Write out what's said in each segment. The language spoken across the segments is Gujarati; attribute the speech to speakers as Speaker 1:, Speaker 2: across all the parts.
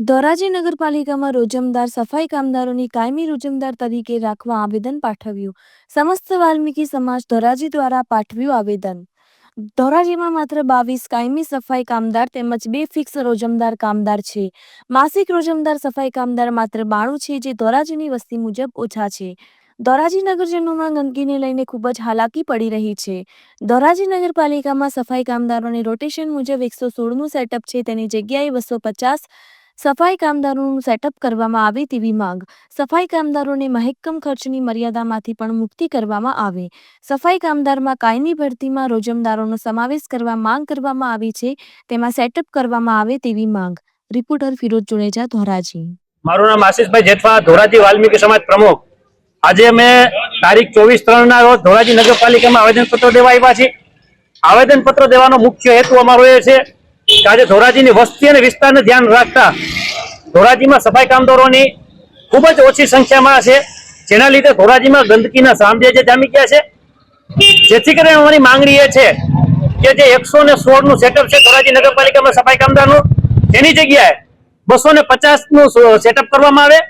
Speaker 1: ધોરાજી નગરપાલિકામાં રોજમદાર સફાઈ કામદારોની કાયમી રોજમદાર તરીકે રાખવા આવેદન પાઠવ્યું. સમસ્ત વાલ્મીકી સમાજ ધોરાજી દ્વારા પાઠવ્યું આવેદન. ધોરાજીમાં માત્ર 22 કાયમી સફાઈ કામદાર તેમજ 2 ફિક્સ રોજમદાર કામદાર છે. માસિક રોજમદાર સફાઈ કામદાર માત્ર 92 છે, જે ધોરાજીની વસ્તી મુજબ ઓછા છે. ધોરાજી નગરજનોમાં ગંદકીને લઈને ખૂબ જ હાલાકી પડી રહી છે. ધોરાજી નગરપાલિકામાં સફાઈ કામદારોને રોટેશન મુજબ 116નું સેટઅપ છે, તેની જગ્યાએ 250 સફાઈ કામદારોનું સેટઅપ કરવામાં આવે તેવી માંગ. સફાઈ કામદારોને મહેકમ ખર્ચની મર્યાદામાંથી પણ મુક્તિ કરવામાં આવે. સફાઈ કામદારમાં કાયમી ભરતીમાં રોજમદારોનો સમાવેશ કરવા માંગ કરવામાં આવી છે, તેમાં સેટઅપ કરવામાં આવે તેવી માંગ. રિપોર્ટર ફિરોજ જુનેજા, ધોરાજી.
Speaker 2: મારું નામ આશીષભાઈ જેઠવા, ધોરાજી વાલ્મીકી સમાજ પ્રમુખ. આજે અમે તારીખ 24/3 રોજ ધોરાજી નગરપાલિકામાં આવેદનપત્ર દેવા આવ્યા છીએ. આવેદનપત્ર દેવાનો મુખ્ય હેતુ અમારો એ છે કે આજે ધોરાજીની વસ્તી અને વિસ્તારને ધ્યાન રાખતા ધોરાજીમાં સફાઈ કામદારોની ખૂબ જ ઓછી સંખ્યામાં છે, જેના લીધે ધોરાજીમાં ગંદકીના સામ્રાજ્ય જામી ગયા છે. જેથી કરીને અમારી માંગણી એ છે કે જે 116નું સેટઅપ છે ધોરાજી નગરપાલિકામાં સફાઈ કામદારનું, તેની જગ્યાએ 250નું સેટઅપ કરવામાં આવે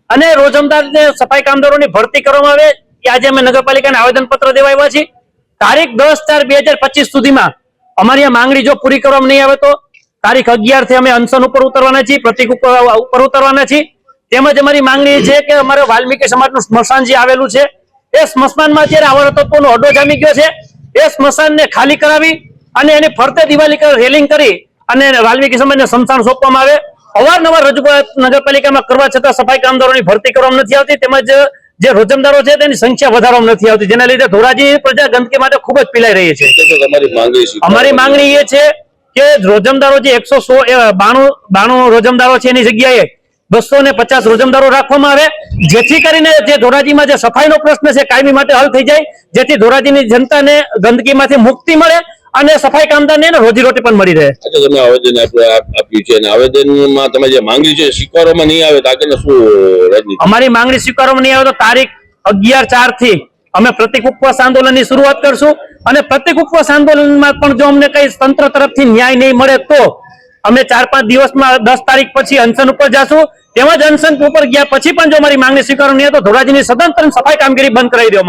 Speaker 2: અને રોજમદાર સફાઈ કામદારોની ભરતી કરવામાં આવે. એ આજે અમે નગરપાલિકાને આવેદનપત્ર દેવા આવ્યા છીએ. તારીખ 10/4/2025 સુધીમાં અમારી આ માંગણી જો પૂરી કરવામાં નહીં આવે તો તારીખ 11 થી અમે અનશન ઉપર ઉતરવાના છીએ, પ્રતિક ઉપર ઉતરવાના છીએ. તેમજ અમારી માંગણી છે કે અમારે વાલ્મીકી સમાજનું સ્મશાન જે આવેલું છે, એ સ્મશાનમાં અત્યારે આવારા તત્વોનો અડ્ડો જામી ગયો છે. એ સ્મશાનને ખાલી કરાવી અને એની ફરતે દિવાળી રેલિંગ કરી અને વાલ્મીકી સમાજને સ્મશાન સોંપવામાં આવે. અવારનવાર રજૂઆત નગરપાલિકામાં કરવા છતાં સફાઈ કામદારોની ભરતી કરવામાં નથી આવતી, તેમજ જે રોજમદારો છે તેની સંખ્યા વધારવામાં નથી આવતી, જેના લીધે ધોરાજી પ્રજા ગંદકી માટે ખૂબ જ પીલાઈ રહી છે. અમારી માંગણી એ છે કે રોજમદારો જે 192 રોજમદારો છે એની જગ્યાએ 250 રોજમદારો રાખવામાં આવે, જેથી કરીને જે ધોરાજીમાં જે સફાઈનો પ્રશ્ન છે કાયમી માટે હલ થઈ જાય, જેથી ધોરાજીની જનતાને ગંદકીમાંથી મુક્તિ મળે અને સફાઈ કામદારને રોજીરોટી પણ મળી રહે.
Speaker 3: તમે આવેદન આપ્યું છે અને આવેદનમાં તમે જે માંગણી છે સ્વીકારવામાં નહીં આવે તો આગળ શું રણનીતિ?
Speaker 2: અમારી માંગણી સ્વીકારવામાં નહીં આવે તો તારીખ 11/4 થી અમે પ્રતિક ઉપવાસ આંદોલનની શરૂઆત કરશું અને પ્રતિક ઉપવાસ આંદોલનમાં પણ જો અમને કઈ તંત્ર તરફથી ન્યાય નહીં મળે તો અમે 4-5 દિવસમાં 10 તારીખ પછી અનશન ઉપર જશું. તેમજ અનશન ઉપર ગયા પછી પણ જો અમારી માંગણી સ્વીકારવામાં નહીં આવે તો ધોરાજીની સદંતર સફાઈ કામગીરી બંધ કરાવી દેવામાં